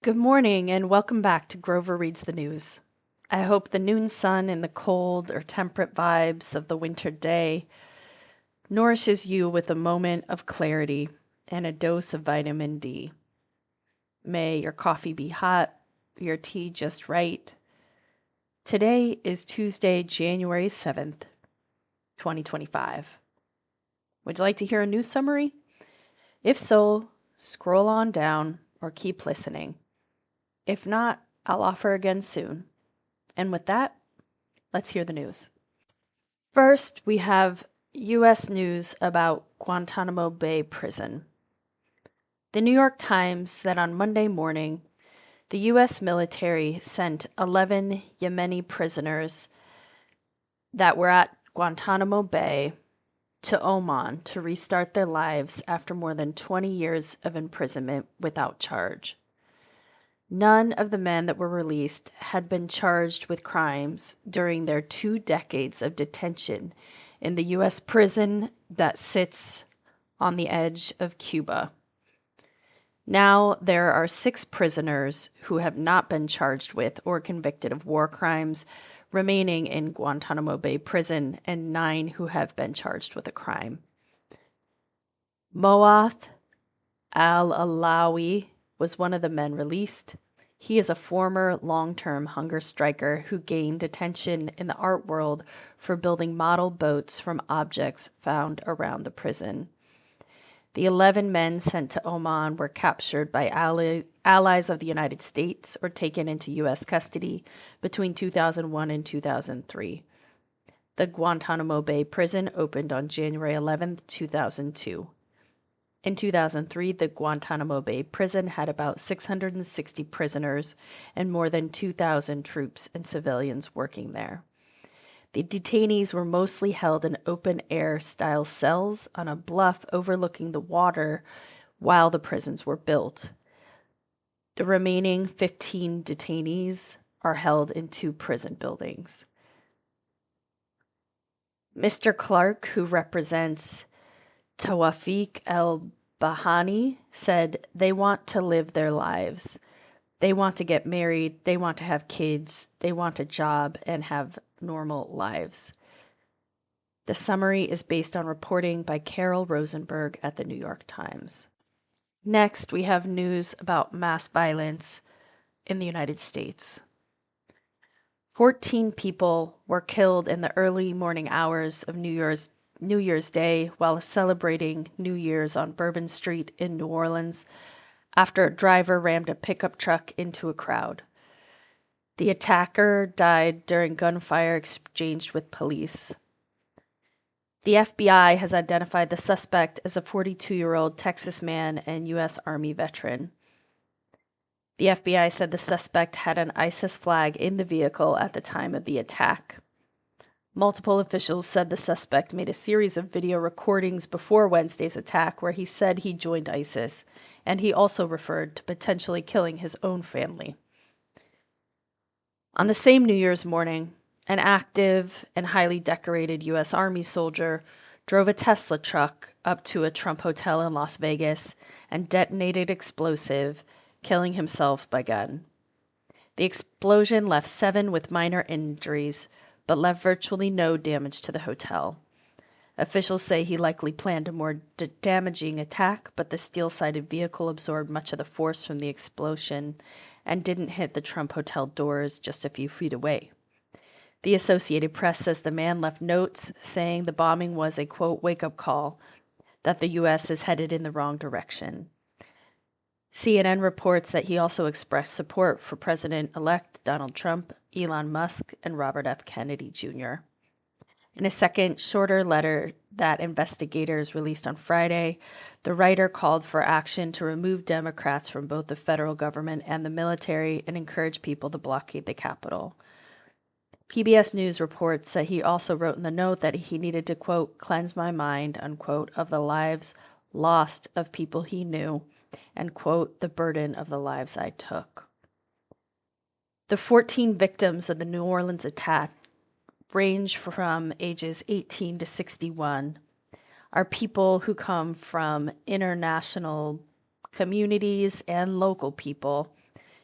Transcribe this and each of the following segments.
Good morning and welcome back to Grover Reads the News. I hope the noon sun and the cold or temperate vibes of the winter day nourishes you with a moment of clarity and a dose of vitamin D. May your coffee be hot, your tea just right. Today is Tuesday, January 7th, 2025. Would you like to hear a news summary? If so, scroll on down or keep listening. If not, I'll offer again soon. And with that, let's hear the news. First, we have U.S. news about Guantanamo Bay Prison. The New York Times said on Monday morning the U.S. military sent 11 Yemeni prisoners that were at Guantanamo Bay to Oman to restart their lives after more than 20 years of imprisonment without charge. None of the men that were released had been charged with crimes during their 2 decades of detention in the U.S. prison that sits on the edge of Cuba. Now there are 6 prisoners who have not been charged with or convicted of war crimes remaining in Guantanamo Bay Prison and 9 who have been charged with a crime. Moath al-Alawi was one of the men released. He is a former long-term hunger striker who gained attention in the art world for building model boats from objects found around the prison. The 11 men sent to Oman were captured by allies of the United States or taken into U.S. custody between 2001 and 2003. The Guantanamo Bay Prison opened on January 11, 2002. In 2003, the Guantanamo Bay Prison had about 660 prisoners and more than 2,000 troops and civilians working there. The detainees were mostly held in open-air style cells on a bluff overlooking the water while the prisons were built. The remaining 15 detainees are held in 2 prison buildings. Mr. Clark, who represents Tawfiq el-Bahani, said they want to live their lives. They want to get married, they want to have kids, they want a job and have normal lives. The summary is based on reporting by Carol Rosenberg at the New York Times. Next, we have news about mass violence in the United States. 14 people were killed in the early morning hours of New Year's Day while celebrating New Year's on Bourbon Street in New Orleans after a driver rammed a pickup truck into a crowd. The attacker died during gunfire exchanged with police. The FBI has identified the suspect as a 42-year-old Texas man and U.S. Army veteran. The FBI said the suspect had an ISIS flag in the vehicle at the time of the attack. Multiple officials said the suspect made a series of video recordings before Wednesday's attack where he said he joined ISIS, and he also referred to potentially killing his own family. On the same New Year's morning, an active and highly decorated U.S. Army soldier drove a Tesla truck up to a Trump hotel in Las Vegas and detonated explosive, killing himself by gun. The explosion left 7 with minor injuries, but left virtually no damage to the hotel. Officials say he likely planned a more damaging attack, but the steel-sided vehicle absorbed much of the force from the explosion and didn't hit the Trump Hotel doors just a few feet away. The Associated Press says the man left notes saying the bombing was a, quote, wake-up call, that the U.S. is headed in the wrong direction. CNN reports that he also expressed support for President-elect Donald Trump, Elon Musk, and Robert F. Kennedy Jr. In a second, shorter letter that investigators released on Friday, the writer called for action to remove Democrats from both the federal government and the military and encourage people to blockade the Capitol. PBS News reports that he also wrote in the note that he needed to, quote, cleanse my mind, unquote, of the lives lost of people he knew, and, quote, the burden of the lives I took. The 14 victims of the New Orleans attack range from ages 18 to 61, are people who come from international communities and local people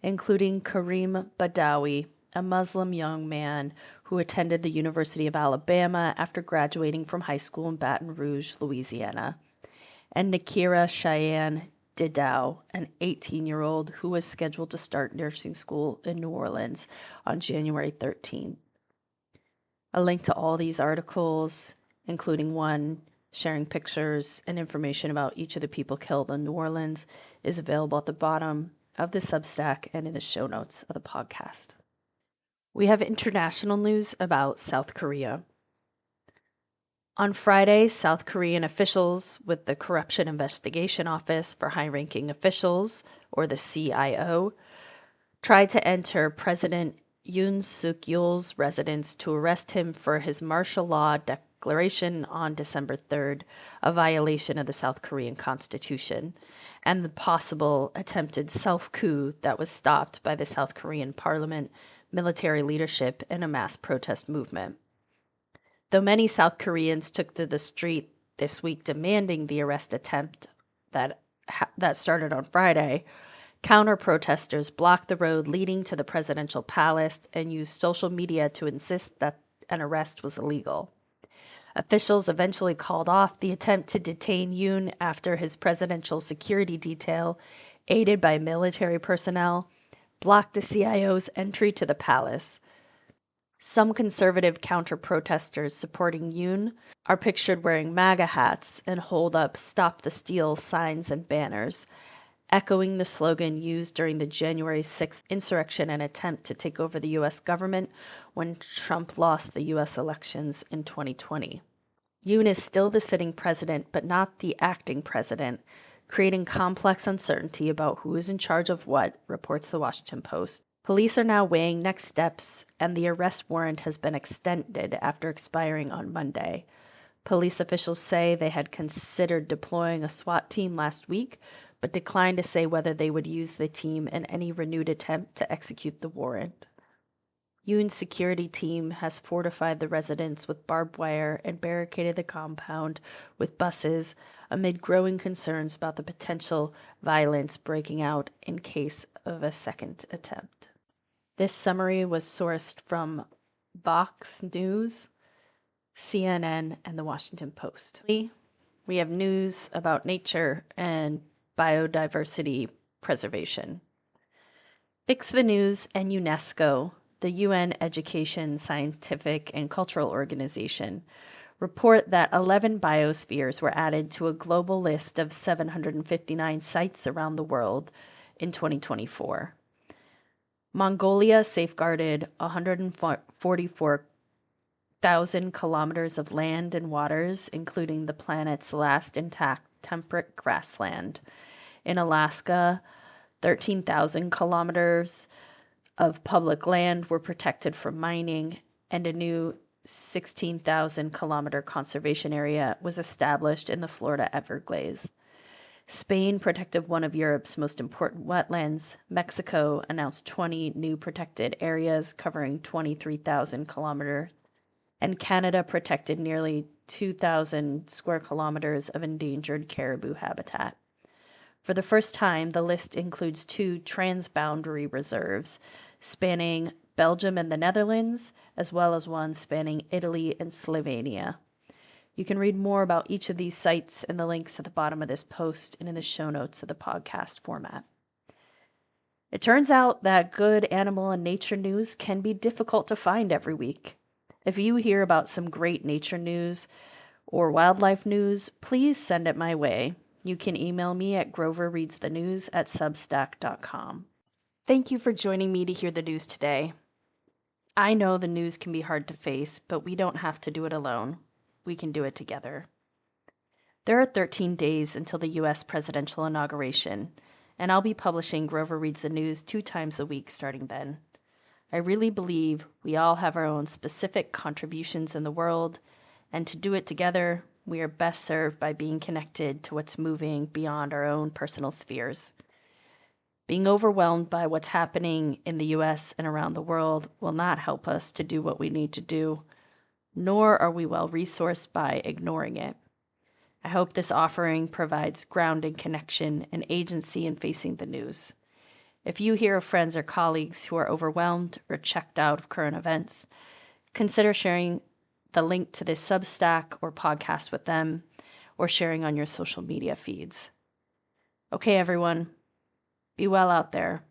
including Kareem Badawi, a Muslim young man who attended the University of Alabama after graduating from high school in Baton Rouge, Louisiana, and Nakira Cheyenne Didow, an 18-year-old who was scheduled to start nursing school in New Orleans on January 13th. A link to all these articles, including one sharing pictures and information about each of the people killed in New Orleans, is available at the bottom of the Substack and in the show notes of the podcast. We have international news about South Korea. On Friday, South Korean officials with the Corruption Investigation Office for High-Ranking Officials, or the CIO, tried to enter President Yoon Suk-yeol's residence to arrest him for his martial law declaration on December 3rd, a violation of the South Korean Constitution, and the possible attempted self-coup that was stopped by the South Korean parliament, military leadership, and a mass protest movement. Though many South Koreans took to the street this week demanding the arrest attempt that started on Friday, counter-protesters blocked the road leading to the presidential palace and used social media to insist that an arrest was illegal. Officials eventually called off the attempt to detain Yoon after his presidential security detail, aided by military personnel, blocked the CIO's entry to the palace. Some conservative counter-protesters supporting Yoon are pictured wearing MAGA hats and hold up "Stop the Steal" signs and banners, echoing the slogan used during the January 6th insurrection and attempt to take over the U.S. government when Trump lost the U.S. elections in 2020. Yoon is still the sitting president, but not the acting president, creating complex uncertainty about who is in charge of what, reports the Washington Post. Police are now weighing next steps, and the arrest warrant has been extended after expiring on Monday. Police officials say they had considered deploying a SWAT team last week, but declined to say whether they would use the team in any renewed attempt to execute the warrant. Yoon's security team has fortified the residence with barbed wire and barricaded the compound with buses amid growing concerns about the potential violence breaking out in case of a second attempt. This summary was sourced from Vox News, CNN, and the Washington Post. We have news about nature and biodiversity preservation. Fix the News and UNESCO, the UN Education, Scientific, and Cultural Organization, report that 11 biospheres were added to a global list of 759 sites around the world in 2024. Mongolia safeguarded 144,000 kilometers of land and waters, including the planet's last intact temperate grassland. In Alaska, 13,000 kilometers of public land were protected from mining, and a new 16,000-kilometer conservation area was established in the Florida Everglades. Spain protected one of Europe's most important wetlands. Mexico announced 20 new protected areas covering 23,000 kilometers, and Canada protected nearly 2,000 square kilometers of endangered caribou habitat. For the first time, the list includes 2 transboundary reserves spanning Belgium and the Netherlands, as well as one spanning Italy and Slovenia. You can read more about each of these sites in the links at the bottom of this post and in the show notes of the podcast format. It turns out that good animal and nature news can be difficult to find every week. If you hear about some great nature news or wildlife news, please send it my way. You can email me at groverreadsthenews@substack.com. Thank you for joining me to hear the news today. I know the news can be hard to face, but we don't have to do it alone. We can do it together. There are 13 days until the U.S. presidential inauguration, and I'll be publishing Grover Reads the News 2 times a week starting then. I really believe we all have our own specific contributions in the world, and to do it together, we are best served by being connected to what's moving beyond our own personal spheres. Being overwhelmed by what's happening in the U.S. and around the world will not help us to do what we need to do, nor are we well resourced by ignoring it. I hope this offering provides grounding connection and agency in facing the news. If you hear of friends or colleagues who are overwhelmed or checked out of current events, consider sharing the link to this Substack or podcast with them, or sharing on your social media feeds. Okay, everyone, be well out there.